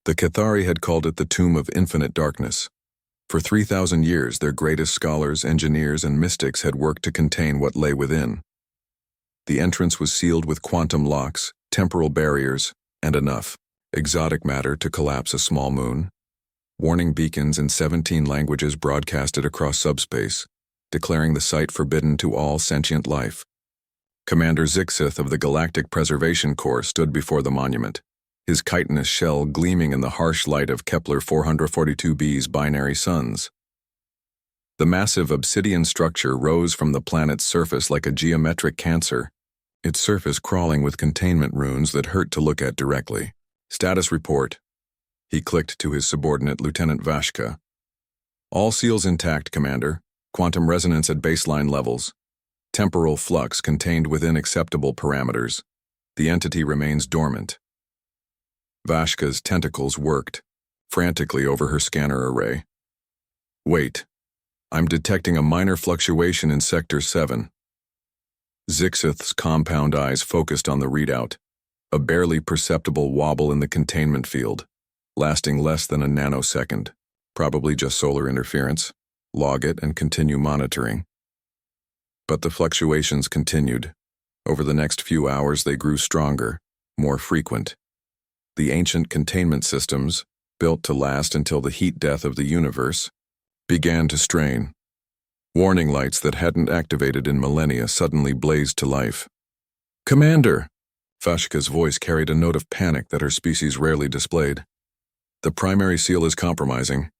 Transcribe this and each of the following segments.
The Cathari had called it the Tomb of Infinite Darkness. For 3,000 years, their greatest scholars, engineers, and mystics had worked to contain what lay within. The entrance was sealed with quantum locks, temporal barriers, and enough exotic matter to collapse a small moon. Warning beacons in 17 languages broadcasted across subspace, declaring the site forbidden to all sentient life. Commander Zixith of the Galactic Preservation Corps stood before the monument, his chitinous shell gleaming in the harsh light of Kepler 442b's binary suns. The massive obsidian structure rose from the planet's surface like a geometric cancer, its surface crawling with containment runes that hurt to look at directly. Status report. He clicked to his subordinate, Lieutenant Vashka. All seals intact, Commander. Quantum resonance at baseline levels. Temporal flux contained within acceptable parameters. The entity remains dormant. Vashka's tentacles worked frantically over her scanner array. Wait. I'm detecting a minor fluctuation in Sector 7. Zixith's compound eyes focused on the readout, a barely perceptible wobble in the containment field, lasting less than a nanosecond, probably just solar interference. Log it and continue monitoring. But the fluctuations continued. Over the next few hours they grew stronger, more frequent. The ancient containment systems, built to last until the heat death of the universe, began to strain. Warning lights that hadn't activated in millennia suddenly blazed to life. Commander! Vashka's voice carried a note of panic that her species rarely displayed. The primary seal is compromising.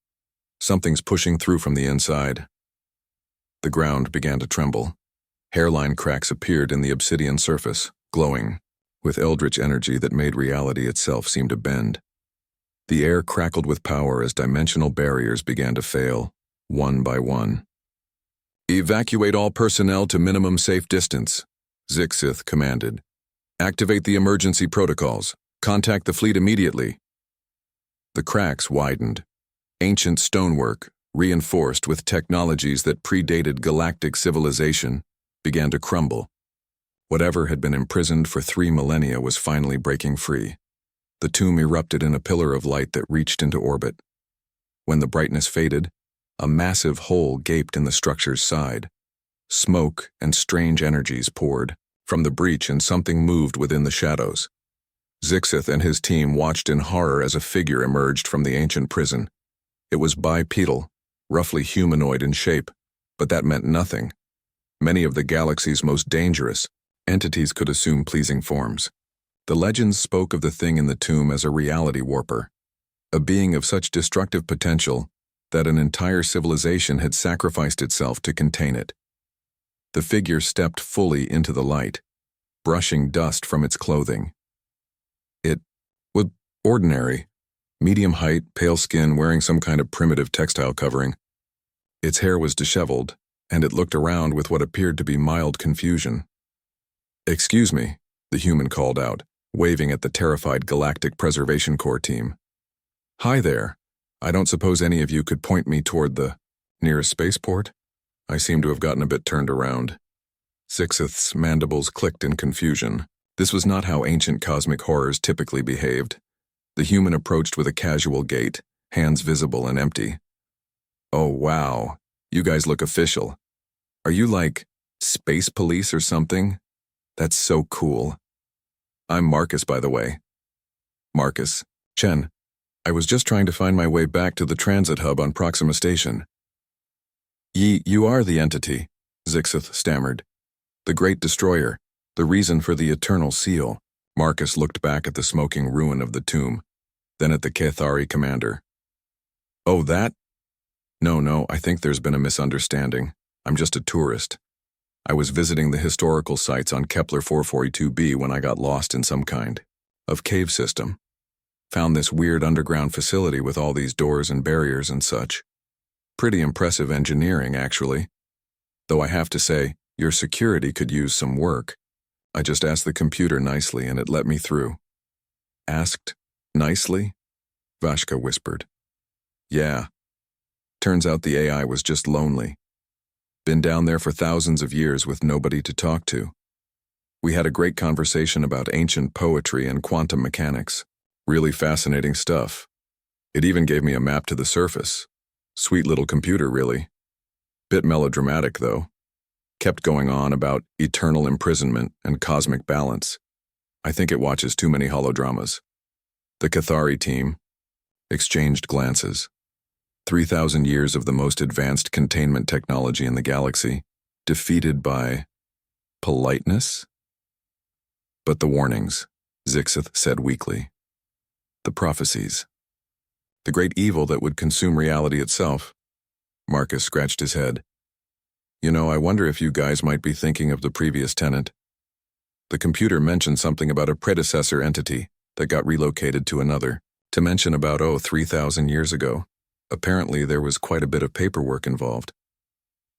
Something's pushing through from the inside. The ground began to tremble. Hairline cracks appeared in the obsidian surface, glowing, with eldritch energy that made reality itself seem to bend. The air crackled with power as dimensional barriers began to fail, one by one. Evacuate all personnel to minimum safe distance, Zixith commanded. Activate the emergency protocols. Contact the fleet immediately. The cracks widened. Ancient stonework, reinforced with technologies that predated galactic civilization, began to crumble. Whatever had been imprisoned for 3 millennia was finally breaking free. The tomb erupted in a pillar of light that reached into orbit. When the brightness faded, a massive hole gaped in the structure's side. Smoke and strange energies poured from the breach, and something moved within the shadows. Zixith and his team watched in horror as a figure emerged from the ancient prison. It was bipedal, roughly humanoid in shape, but that meant nothing. Many of the galaxy's most dangerous entities could assume pleasing forms. The legends spoke of the thing in the tomb as a reality warper, a being of such destructive potential that an entire civilization had sacrificed itself to contain it. The figure stepped fully into the light, brushing dust from its clothing. It was ordinary, medium height, pale skin, wearing some kind of primitive textile covering. Its hair was disheveled, and it looked around with what appeared to be mild confusion. "Excuse me," the human called out, waving at the terrified Galactic Preservation Corps team. "Hi there. I don't suppose any of you could point me toward the nearest spaceport?" I seem to have gotten a bit turned around. Zixith's mandibles clicked in confusion. This was not how ancient cosmic horrors typically behaved. The human approached with a casual gait, hands visible and empty. "Oh, wow. You guys look official. Are you like space police or something? That's so cool. I'm Marcus, by the way." "Marcus. Chen. I was just trying to find my way back to the transit hub on Proxima Station." You are the entity," Zixith stammered. "The Great Destroyer, the reason for the Eternal Seal." Marcus looked back at the smoking ruin of the tomb, then at the Cathari commander. "Oh, that? No, I think there's been a misunderstanding. I'm just a tourist. I was visiting the historical sites on Kepler 442b when I got lost in some kind of cave system. Found this weird underground facility with all these doors and barriers and such. Pretty impressive engineering, actually. Though I have to say, your security could use some work. I just asked the computer nicely and it let me through." "Asked nicely?" Vashka whispered. "Yeah. Turns out the AI was just lonely. Been down there for thousands of years with nobody to talk to. We had a great conversation about ancient poetry and quantum mechanics. Really fascinating stuff, It even gave me a map to the surface. Sweet little computer, really. Bit melodramatic, though. Kept going on about eternal imprisonment and cosmic balance. I think it watches too many holodramas. The Cathari team exchanged glances. 3,000 years of the most advanced containment technology in the galaxy, defeated by politeness? But the warnings, Zixith said weakly. The prophecies. The great evil that would consume reality itself. Marcus scratched his head. You know, I wonder if you guys might be thinking of the previous tenant. The computer mentioned something about a predecessor entity that got relocated to another, to mention about, 3,000 years ago. Apparently there was quite a bit of paperwork involved.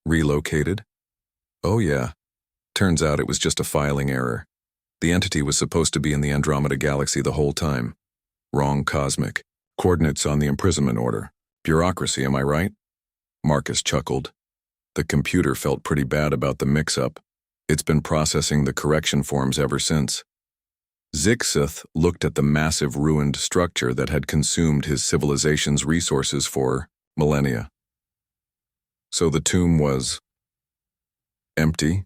Relocated? Oh yeah. Turns out it was just a filing error. The entity was supposed to be in the Andromeda Galaxy the whole time. Wrong cosmic. Coordinates on the imprisonment order. Bureaucracy, am I right? Marcus chuckled. The computer felt pretty bad about the mix-up. It's been processing the correction forms ever since. Zixith looked at the massive ruined structure that had consumed his civilization's resources for millennia. So the tomb was empty?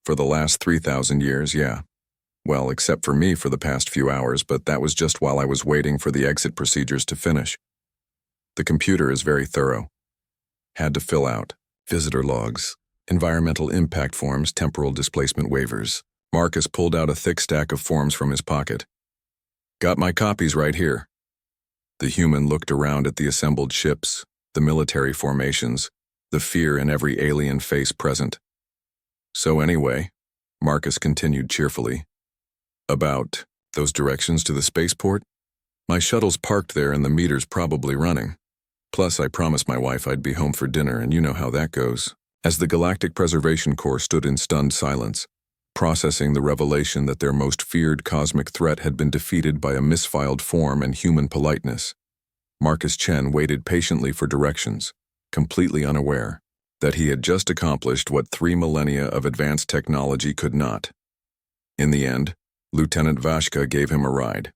For the last 3,000 years, yeah. Well, except for me for the past few hours, but that was just while I was waiting for the exit procedures to finish. The computer is very thorough. Had to fill out visitor logs, environmental impact forms, temporal displacement waivers. Marcus pulled out a thick stack of forms from his pocket. Got my copies right here. The human looked around at the assembled ships, the military formations, the fear in every alien face present. So anyway, Marcus continued cheerfully. About those directions to the spaceport? My shuttle's parked there and the meter's probably running. Plus, I promised my wife I'd be home for dinner, and you know how that goes. As the Galactic Preservation Corps stood in stunned silence, processing the revelation that their most feared cosmic threat had been defeated by a misfiled form and human politeness, Marcus Chen waited patiently for directions, completely unaware that he had just accomplished what 3 millennia of advanced technology could not. In the end, Lieutenant Vashka gave him a ride.